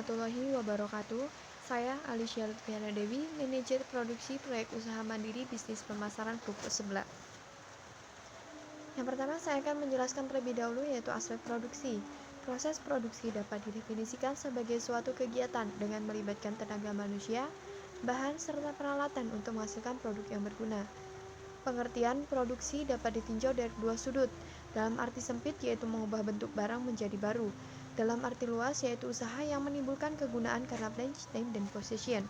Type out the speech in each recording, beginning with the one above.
warahmatullahi wabarakatuh. Saya Alicia Lutfiana Dewi, manajer produksi proyek usaha mandiri bisnis pemasaran pupuk sebelah. Yang pertama, saya akan menjelaskan terlebih dahulu yaitu aspek produksi. Proses produksi dapat didefinisikan sebagai suatu kegiatan dengan melibatkan tenaga manusia, bahan, serta peralatan untuk menghasilkan produk yang berguna. Pengertian produksi dapat ditinjau dari dua sudut. Dalam arti sempit yaitu mengubah bentuk barang menjadi baru. Dalam arti luas yaitu usaha yang menimbulkan kegunaan karena branch name dan possession.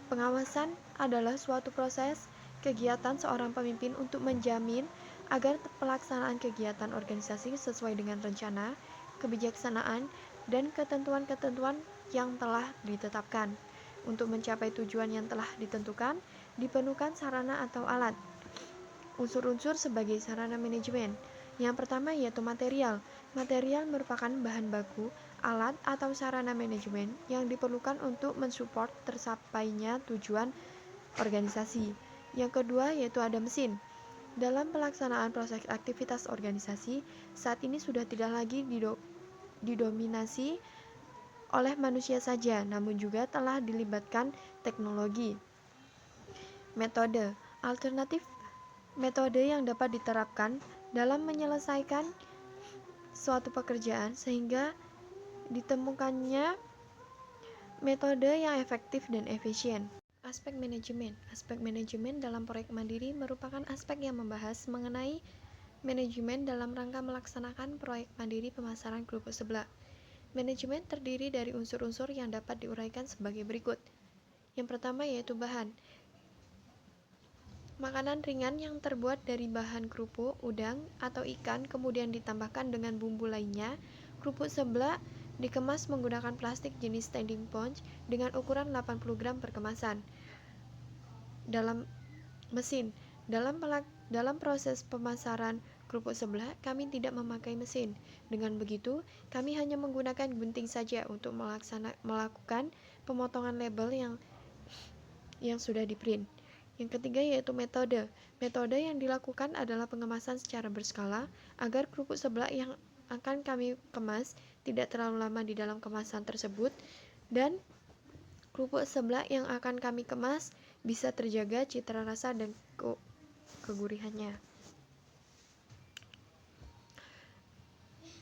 Pengawasan adalah suatu proses kegiatan seorang pemimpin untuk menjamin agar pelaksanaan kegiatan organisasi sesuai dengan rencana, kebijaksanaan, dan ketentuan-ketentuan yang telah ditetapkan. Untuk mencapai tujuan yang telah ditentukan, diperlukan sarana atau alat. Unsur-unsur sebagai sarana manajemen. Yang pertama yaitu material. Material merupakan bahan baku, alat atau sarana manajemen yang diperlukan untuk mensupport tersapainya tujuan organisasi. Yang kedua yaitu ada mesin. Dalam pelaksanaan proses aktivitas organisasi, saat ini sudah tidak lagi didominasi oleh manusia saja, namun juga telah dilibatkan teknologi. Metode alternatif, metode yang dapat diterapkan dalam menyelesaikan suatu pekerjaan sehingga ditemukannya metode yang efektif dan efisien. Aspek manajemen. Aspek manajemen dalam proyek mandiri merupakan aspek yang membahas mengenai manajemen dalam rangka melaksanakan proyek mandiri pemasaran kerupuk sebelah. Manajemen terdiri dari unsur-unsur yang dapat diuraikan sebagai berikut. Yang pertama yaitu bahan. Makanan ringan yang terbuat dari bahan kerupuk, udang, atau ikan kemudian ditambahkan dengan bumbu lainnya. Kerupuk sebelah dikemas menggunakan plastik jenis standing sponge dengan ukuran 80 gram per kemasan. Dalam mesin, dalam proses pemasaran kerupuk sebelah, kami tidak memakai mesin. Dengan begitu, kami hanya menggunakan gunting saja untuk melakukan pemotongan label yang sudah di-print. Yang ketiga yaitu metode. Metode yang dilakukan adalah pengemasan secara berskala agar kerupuk sebelah yang akan kami kemas tidak terlalu lama di dalam kemasan tersebut dan kerupuk sebelah yang akan kami kemas bisa terjaga citra rasa dan kegurihannya.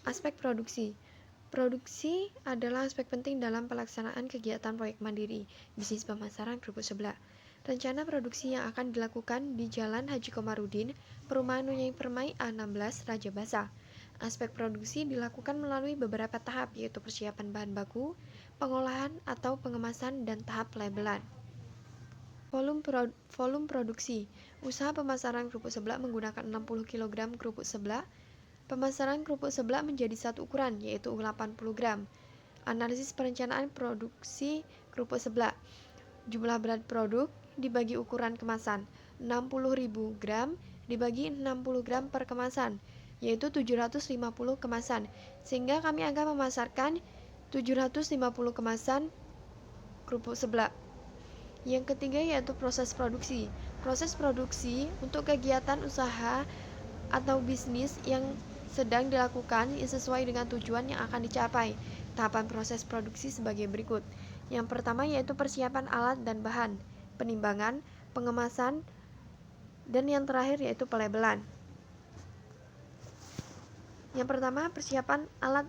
Aspek produksi. Produksi adalah aspek penting dalam pelaksanaan kegiatan proyek mandiri bisnis pemasaran kerupuk sebelah. Rencana produksi yang akan dilakukan di Jalan Haji Komarudin, Perumahan Nunyai Permai A16, Raja Basa. Aspek produksi dilakukan melalui beberapa tahap yaitu persiapan bahan baku, pengolahan atau pengemasan, dan tahap labelan. Volume produksi. Usaha pemasaran kerupuk sebelah menggunakan 60 kg kerupuk sebelah. Pemasaran kerupuk sebelah menjadi satu ukuran yaitu 80 gram. Analisis perencanaan produksi kerupuk sebelah. Jumlah berat produk dibagi ukuran kemasan. 60.000 gram dibagi 60 gram per kemasan, yaitu 750 kemasan. Sehingga kami akan memasarkan 750 kemasan kerupuk sebelah. Yang ketiga yaitu proses produksi. Proses produksi untuk kegiatan usaha atau bisnis yang sedang dilakukan sesuai dengan tujuan yang akan dicapai. Tahapan proses produksi sebagai berikut. Yang pertama yaitu persiapan alat dan bahan, penimbangan, pengemasan, dan yang terakhir yaitu pelabelan. Yang pertama, persiapan alat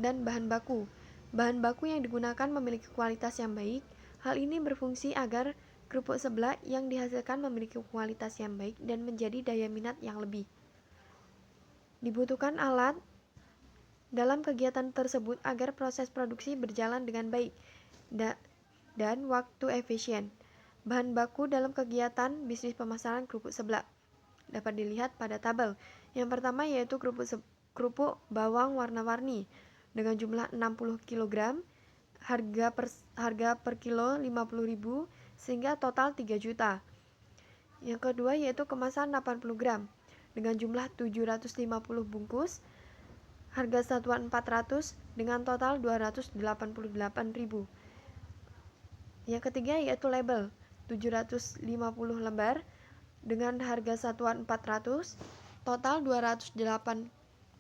dan bahan baku. Bahan baku yang digunakan memiliki kualitas yang baik. Hal ini berfungsi agar kerupuk sebelah yang dihasilkan memiliki kualitas yang baik dan menjadi daya minat yang lebih. Dibutuhkan alat dalam kegiatan tersebut agar proses produksi berjalan dengan baik dan waktu efisien. Bahan baku dalam kegiatan bisnis pemasaran kerupuk sebelah dapat dilihat pada tabel. Yang pertama yaitu kerupuk bawang warna-warni dengan jumlah 60 kg, harga per kilo 50.000 sehingga total 3 juta. Yang kedua yaitu kemasan 80 gram dengan jumlah 750 bungkus, harga satuan 400 dengan total 288.000. Yang ketiga yaitu label 750 lembar dengan harga satuan 400, total 288.000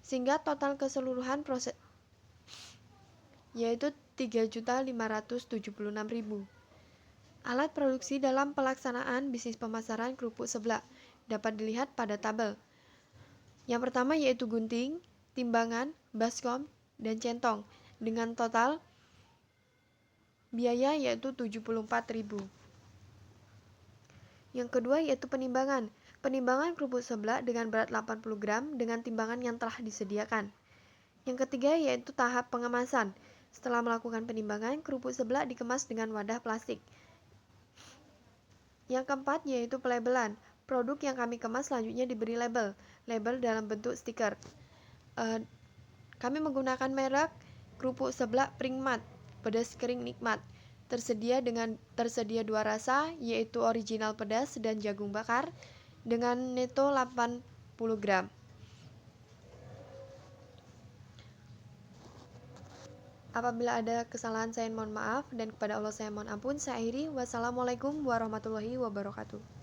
sehingga total keseluruhan yaitu 3.576.000. Alat produksi dalam pelaksanaan bisnis pemasaran kerupuk seblak dapat dilihat pada tabel. Yang pertama yaitu gunting, timbangan, baskom, dan centong dengan total biaya yaitu 74.000. Yang kedua yaitu penimbangan. Penimbangan kerupuk seblak dengan berat 80 gram dengan timbangan yang telah disediakan. Yang ketiga yaitu tahap pengemasan. Setelah melakukan penimbangan, kerupuk seblak dikemas dengan wadah plastik. Yang keempat yaitu pelabelan. Produk yang kami kemas selanjutnya diberi label dalam bentuk stiker. Kami menggunakan merek kerupuk seblak Pringmat, pedas kering nikmat. Tersedia dua rasa, yaitu original pedas dan jagung bakar dengan neto 80 gram. Apabila ada kesalahan saya mohon maaf, dan kepada Allah saya mohon ampun. Saya akhiri. Wassalamualaikum warahmatullahi wabarakatuh.